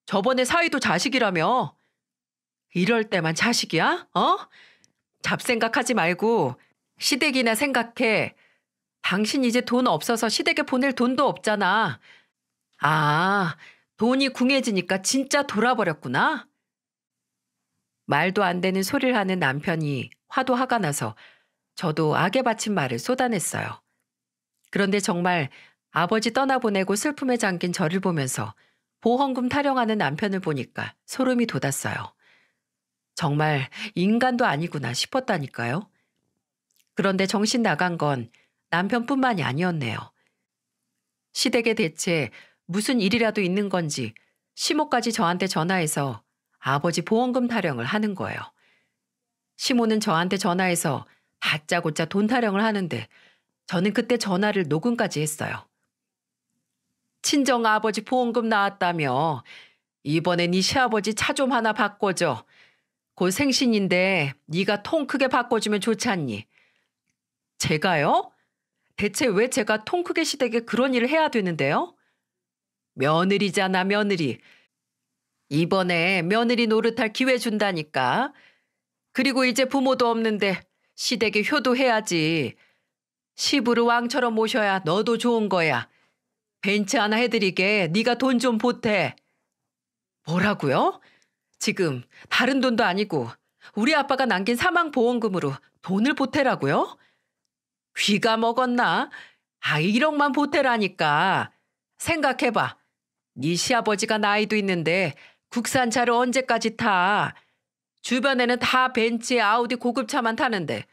저번에 사위도 자식이라며. 이럴 때만 자식이야? 어? 잡생각하지 말고 시댁이나 생각해. 당신 이제 돈 없어서 시댁에 보낼 돈도 없잖아. 아, 돈이 궁해지니까 진짜 돌아버렸구나. 말도 안 되는 소리를 하는 남편이 화도 화가 나서 저도 악에 바친 말을 쏟아냈어요. 그런데 정말 아버지 떠나보내고 슬픔에 잠긴 저를 보면서 보험금 타령하는 남편을 보니까 소름이 돋았어요. 정말 인간도 아니구나 싶었다니까요. 그런데 정신 나간 건 남편뿐만이 아니었네요. 시댁에 대체 무슨 일이라도 있는 건지 시모까지 저한테 전화해서 아버지 보험금 타령을 하는 거예요. 시모는 저한테 전화해서 다짜고짜 돈 타령을 하는데 저는 그때 전화를 녹음까지 했어요. 친정 아버지 보험금 나왔다며. 이번에 네 시아버지 차 좀 하나 바꿔줘. 곧 생신인데 네가 통 크게 바꿔주면 좋지 않니? 제가요? 대체 왜 제가 통 크게 시댁에 그런 일을 해야 되는데요? 며느리잖아, 며느리. 이번에 며느리 노릇할 기회 준다니까. 그리고 이제 부모도 없는데 시댁에 효도해야지. 시부를 왕처럼 모셔야 너도 좋은 거야. 벤츠 하나 해드리게 네가 돈 좀 보태. 뭐라고요? 지금 다른 돈도 아니고 우리 아빠가 남긴 사망보험금으로 돈을 보태라고요? 귀가 먹었나? 1억만 보태라니까. 생각해봐. 네 시아버지가 나이도 있는데 국산차를 언제까지 타? 주변에는 다 벤츠에 아우디 고급차만 타는데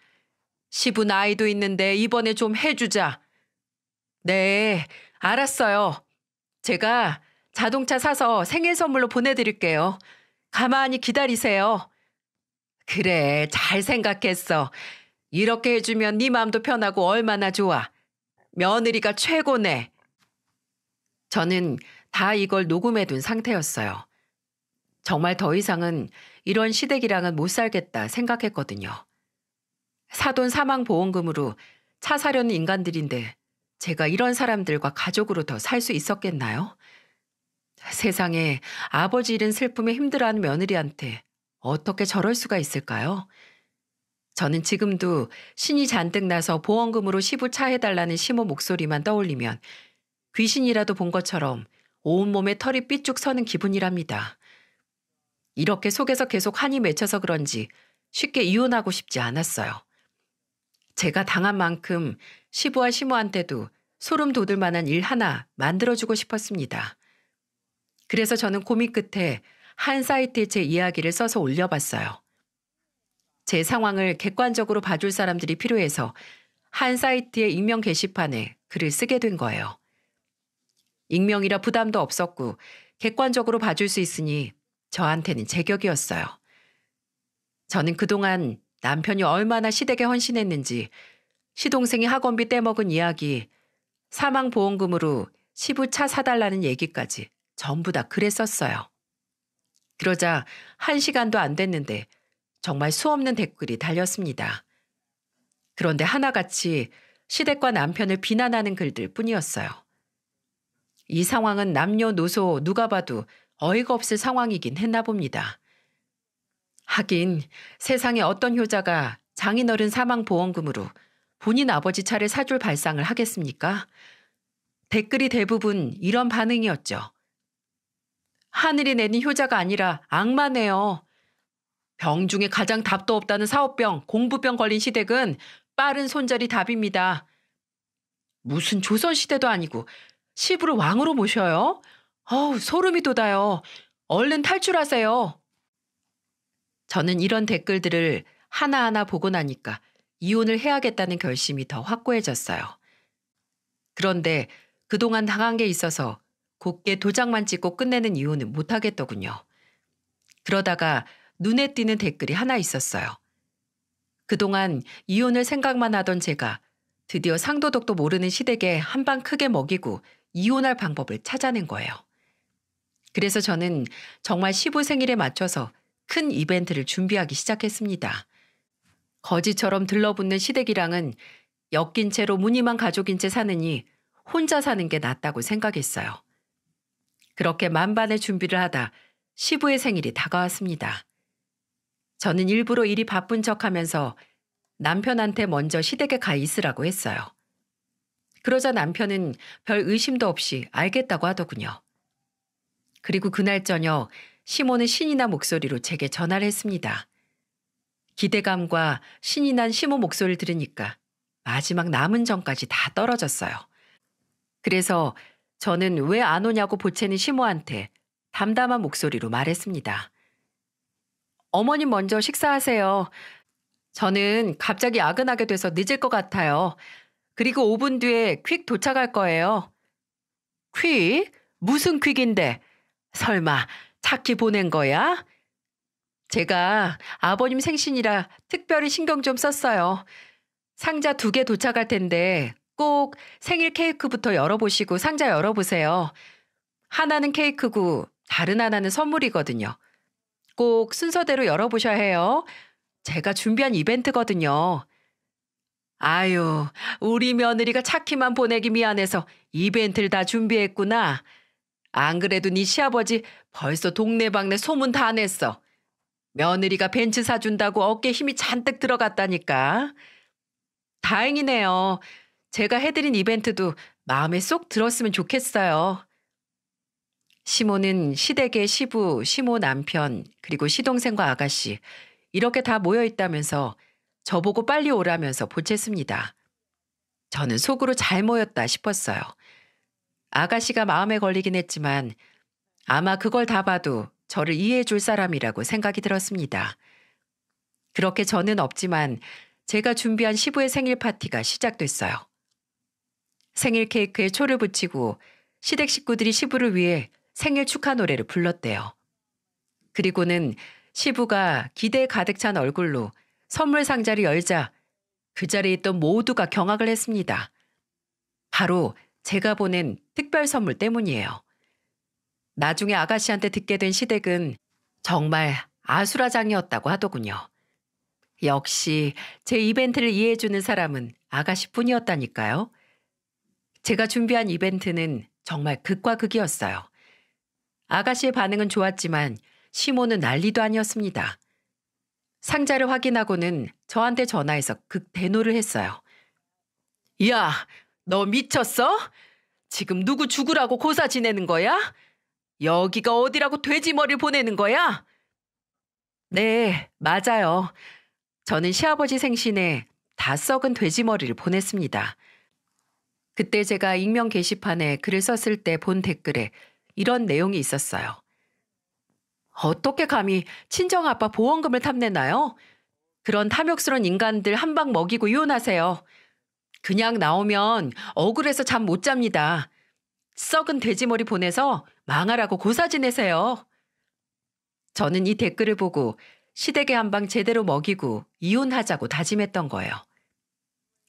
시부 나이도 있는데 이번에 좀 해주자. 네, 알았어요. 제가 자동차 사서 생일 선물로 보내드릴게요. 가만히 기다리세요. 그래, 잘 생각했어. 이렇게 해주면 네 마음도 편하고 얼마나 좋아. 며느리가 최고네. 저는 다 이걸 녹음해둔 상태였어요. 정말 더 이상은 이런 시댁이랑은 못 살겠다 생각했거든요. 사돈 사망 보험금으로 차 사려는 인간들인데 제가 이런 사람들과 가족으로 더 살 수 있었겠나요? 세상에 아버지 잃은 슬픔에 힘들어하는 며느리한테 어떻게 저럴 수가 있을까요? 저는 지금도 신이 잔뜩 나서 보험금으로 시부 차 해달라는 시모 목소리만 떠올리면 귀신이라도 본 것처럼 온몸에 털이 삐쭉 서는 기분이랍니다. 이렇게 속에서 계속 한이 맺혀서 그런지 쉽게 이혼하고 싶지 않았어요. 제가 당한 만큼 시부와 시모한테도 소름 돋을 만한 일 하나 만들어주고 싶었습니다. 그래서 저는 고민 끝에 한 사이트에 제 이야기를 써서 올려봤어요. 제 상황을 객관적으로 봐줄 사람들이 필요해서 한 사이트의 익명 게시판에 글을 쓰게 된 거예요. 익명이라 부담도 없었고 객관적으로 봐줄 수 있으니 저한테는 제격이었어요. 저는 그동안 남편이 얼마나 시댁에 헌신했는지, 시동생이 학원비 떼먹은 이야기, 사망보험금으로 시부차 사달라는 얘기까지 전부 다 글에 썼어요. 그러자 1시간도 안 됐는데 정말 수없는 댓글이 달렸습니다. 그런데 하나같이 시댁과 남편을 비난하는 글들 뿐이었어요. 이 상황은 남녀노소 누가 봐도 어이가 없을 상황이긴 했나 봅니다. 하긴 세상에 어떤 효자가 장인어른 사망보험금으로 본인 아버지 차를 사줄 발상을 하겠습니까? 댓글이 대부분 이런 반응이었죠. 하늘이 내린 효자가 아니라 악마네요. 병 중에 가장 답도 없다는 사업병, 공부병 걸린 시댁은 빠른 손절이 답입니다. 무슨 조선시대도 아니고 시부를 왕으로 모셔요? 어우, 소름이 돋아요. 얼른 탈출하세요. 저는 이런 댓글들을 하나하나 보고 나니까 이혼을 해야겠다는 결심이 더 확고해졌어요. 그런데 그동안 당한 게 있어서 곱게 도장만 찍고 끝내는 이혼은 못하겠더군요. 그러다가 눈에 띄는 댓글이 하나 있었어요. 그동안 이혼을 생각만 하던 제가 드디어 상도덕도 모르는 시댁에 한 방 크게 먹이고 이혼할 방법을 찾아낸 거예요. 그래서 저는 정말 시부 생일에 맞춰서 큰 이벤트를 준비하기 시작했습니다. 거지처럼 들러붙는 시댁이랑은 엮인 채로 무늬만 가족인 채 사느니 혼자 사는 게 낫다고 생각했어요. 그렇게 만반의 준비를 하다 시부의 생일이 다가왔습니다. 저는 일부러 일이 바쁜 척하면서 남편한테 먼저 시댁에 가 있으라고 했어요. 그러자 남편은 별 의심도 없이 알겠다고 하더군요. 그리고 그날 저녁 시모는 신이 난 목소리로 제게 전화를 했습니다. 기대감과 신이 난 시모 목소리를 들으니까 마지막 남은 정까지 다 떨어졌어요. 그래서 저는 왜 안 오냐고 보채는 시모한테 담담한 목소리로 말했습니다. 어머님 먼저 식사하세요. 저는 갑자기 야근하게 돼서 늦을 것 같아요. 그리고 5분 뒤에 퀵 도착할 거예요. 퀵? 무슨 퀵인데? 설마 차키 보낸 거야? 제가 아버님 생신이라 특별히 신경 좀 썼어요. 상자 2개 도착할 텐데 꼭 생일 케이크부터 열어보시고 상자 열어보세요. 하나는 케이크고 다른 하나는 선물이거든요. 꼭 순서대로 열어보셔야 해요. 제가 준비한 이벤트거든요. 아유, 우리 며느리가 차키만 보내기 미안해서 이벤트를 다 준비했구나. 안 그래도 네 시아버지 벌써 동네방네 소문 다 냈어. 며느리가 벤츠 사준다고 어깨에 힘이 잔뜩 들어갔다니까. 다행이네요. 제가 해드린 이벤트도 마음에 쏙 들었으면 좋겠어요. 시모는 시댁의 시부, 시모 남편, 그리고 시동생과 아가씨 이렇게 다 모여 있다면서 저보고 빨리 오라면서 보챘습니다. 저는 속으로 잘 모였다 싶었어요. 아가씨가 마음에 걸리긴 했지만 아마 그걸 다 봐도 저를 이해해 줄 사람이라고 생각이 들었습니다. 그렇게 저는 없지만 제가 준비한 시부의 생일 파티가 시작됐어요. 생일 케이크에 초를 붙이고 시댁 식구들이 시부를 위해 생일 축하 노래를 불렀대요. 그리고는 시부가 기대에 가득 찬 얼굴로 선물 상자를 열자 그 자리에 있던 모두가 경악을 했습니다. 바로 제가 보낸 특별 선물 때문이에요. 나중에 아가씨한테 듣게 된 시댁은 정말 아수라장이었다고 하더군요. 역시 제 이벤트를 이해해주는 사람은 아가씨뿐이었다니까요. 제가 준비한 이벤트는 정말 극과 극이었어요. 아가씨의 반응은 좋았지만 시모는 난리도 아니었습니다. 상자를 확인하고는 저한테 전화해서 극대노를 했어요. 야, 너 미쳤어? 지금 누구 죽으라고 고사 지내는 거야? 여기가 어디라고 돼지머리를 보내는 거야? 네, 맞아요. 저는 시아버지 생신에 다 썩은 돼지머리를 보냈습니다. 그때 제가 익명 게시판에 글을 썼을 때 본 댓글에 이런 내용이 있었어요. 어떻게 감히 친정아빠 보험금을 탐내나요? 그런 탐욕스러운 인간들 한 방 먹이고 이혼하세요. 그냥 나오면 억울해서 잠 못 잡니다. 썩은 돼지머리 보내서 망하라고 고사 지내세요. 저는 이 댓글을 보고 시댁에 한 방 제대로 먹이고 이혼하자고 다짐했던 거예요.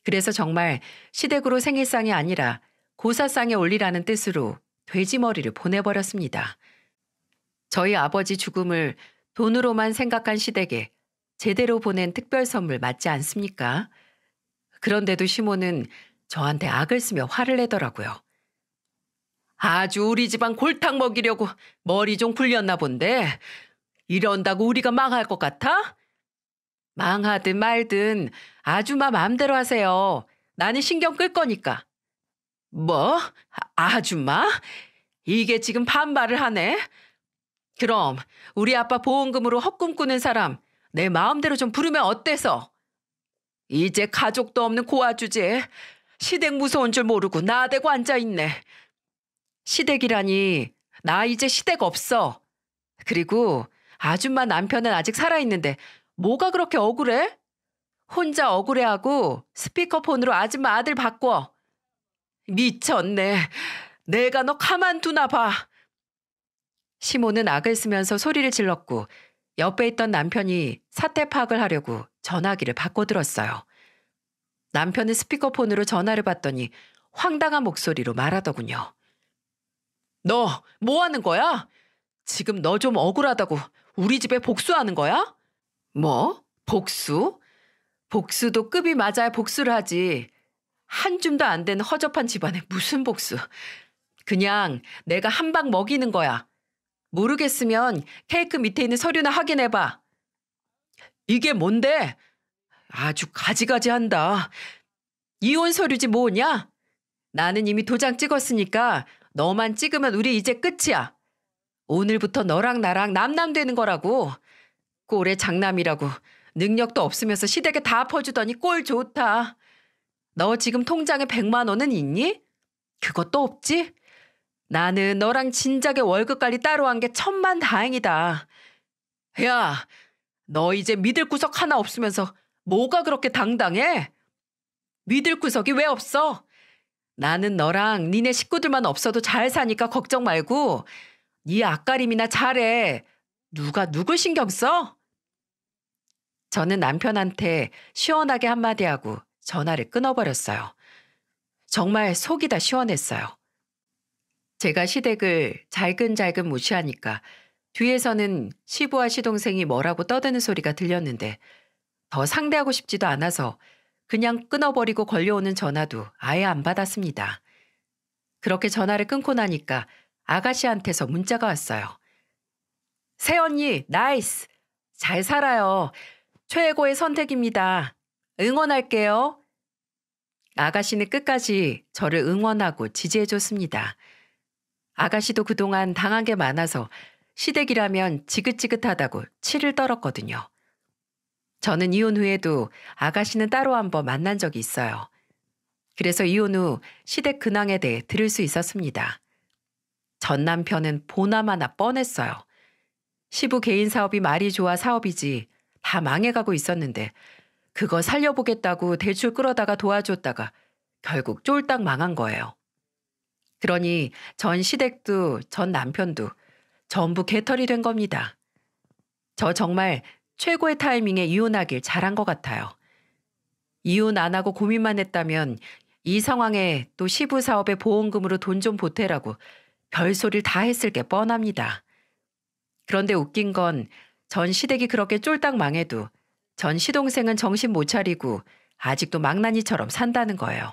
그래서 정말 시댁으로 생일상이 아니라 고사상에 올리라는 뜻으로 돼지머리를 보내버렸습니다. 저희 아버지 죽음을 돈으로만 생각한 시댁에 제대로 보낸 특별 선물 맞지 않습니까? 그런데도 시모는 저한테 악을 쓰며 화를 내더라고요. 아주 우리 집안 골탕 먹이려고 머리 좀 굴렸나 본데 이런다고 우리가 망할 것 같아? 망하든 말든 아줌마 마음대로 하세요. 나는 신경 끌 거니까. 뭐? 아줌마? 이게 지금 반말을 하네? 그럼 우리 아빠 보험금으로 헛꿈 꾸는 사람 내 마음대로 좀 부르면 어때서? 이제 가족도 없는 고아 주제에 시댁 무서운 줄 모르고 나대고 앉아있네. 시댁이라니 나 이제 시댁 없어. 그리고 아줌마 남편은 아직 살아있는데 뭐가 그렇게 억울해? 혼자 억울해하고 스피커폰으로 아줌마 아들 바꿔. 미쳤네. 내가 너 가만두나 봐. 시모는 악을 쓰면서 소리를 질렀고 옆에 있던 남편이 사태 파악을 하려고 전화기를 바꿔들었어요. 남편은 스피커폰으로 전화를 받더니 황당한 목소리로 말하더군요. 너 뭐 하는 거야? 지금 너 좀 억울하다고 우리 집에 복수하는 거야? 뭐? 복수? 복수도 급이 맞아야 복수를 하지. 한 줌도 안 되는 허접한 집안에 무슨 복수. 그냥 내가 한 방 먹이는 거야. 모르겠으면 케이크 밑에 있는 서류나 확인해봐. 이게 뭔데? 아주 가지가지한다. 이혼 서류지 뭐냐? 나는 이미 도장 찍었으니까 너만 찍으면 우리 이제 끝이야. 오늘부터 너랑 나랑 남남되는 거라고. 꼴의 장남이라고 능력도 없으면서 시댁에 다 퍼주더니 꼴 좋다. 너 지금 통장에 100만 원은 있니? 그것도 없지? 나는 너랑 진작에 월급 관리 따로 한 게 천만다행이다. 야, 너 이제 믿을 구석 하나 없으면서 뭐가 그렇게 당당해? 믿을 구석이 왜 없어? 나는 너랑 니네 식구들만 없어도 잘 사니까 걱정 말고 네 앞가림이나 잘해. 누가 누굴 신경 써? 저는 남편한테 시원하게 한마디 하고 전화를 끊어버렸어요. 정말 속이 다 시원했어요. 제가 시댁을 잘근잘근 무시하니까 뒤에서는 시부와 시동생이 뭐라고 떠드는 소리가 들렸는데 더 상대하고 싶지도 않아서 그냥 끊어버리고 걸려오는 전화도 아예 안 받았습니다. 그렇게 전화를 끊고 나니까 아가씨한테서 문자가 왔어요. 새언니 나이스. 잘 살아요. 최고의 선택입니다. 응원할게요. 아가씨는 끝까지 저를 응원하고 지지해줬습니다. 아가씨도 그동안 당한 게 많아서 시댁이라면 지긋지긋하다고 치를 떨었거든요. 저는 이혼 후에도 아가씨는 따로 한번 만난 적이 있어요. 그래서 이혼 후 시댁 근황에 대해 들을 수 있었습니다. 전 남편은 보나마나 뻔했어요. 시부 개인 사업이 말이 좋아 사업이지 다 망해가고 있었는데 그거 살려보겠다고 대출 끌어다가 도와줬다가 결국 쫄딱 망한 거예요. 그러니 전 시댁도 전 남편도 전부 개털이 된 겁니다. 저 정말 최고의 타이밍에 이혼하길 잘한 것 같아요. 이혼 안 하고 고민만 했다면 이 상황에 또 시부 사업에 보험금으로 돈 좀 보태라고 별소리를 다 했을 게 뻔합니다. 그런데 웃긴 건 전 시댁이 그렇게 쫄딱 망해도 전 시동생은 정신 못 차리고 아직도 망나니처럼 산다는 거예요.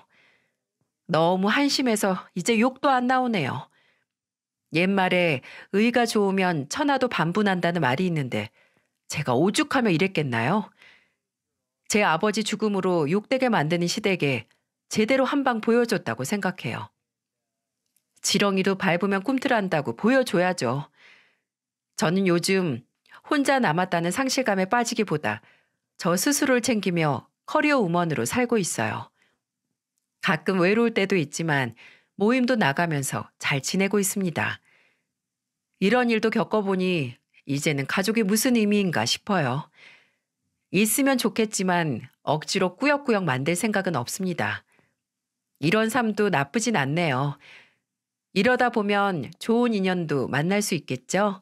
너무 한심해서 이제 욕도 안 나오네요. 옛말에 의가 좋으면 천하도 반분한다는 말이 있는데 제가 오죽하며 이랬겠나요? 제 아버지 죽음으로 욕되게 만드는 시댁에 제대로 한 방 보여줬다고 생각해요. 지렁이도 밟으면 꿈틀한다고 보여줘야죠. 저는 요즘 혼자 남았다는 상실감에 빠지기보다 저 스스로를 챙기며 커리어 우먼으로 살고 있어요. 가끔 외로울 때도 있지만 모임도 나가면서 잘 지내고 있습니다. 이런 일도 겪어보니 이제는 가족이 무슨 의미인가 싶어요. 있으면 좋겠지만 억지로 꾸역꾸역 만들 생각은 없습니다. 이런 삶도 나쁘진 않네요. 이러다 보면 좋은 인연도 만날 수 있겠죠?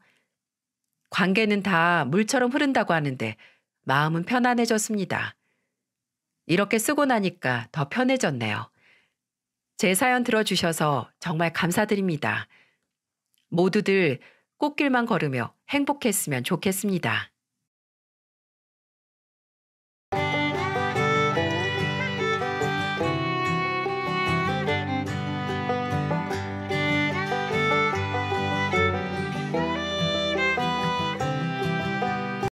관계는 다 물처럼 흐른다고 하는데 마음은 편안해졌습니다. 이렇게 쓰고 나니까 더 편해졌네요. 제 사연 들어주셔서 정말 감사드립니다. 모두들 꽃길만 걸으며 행복했으면 좋겠습니다.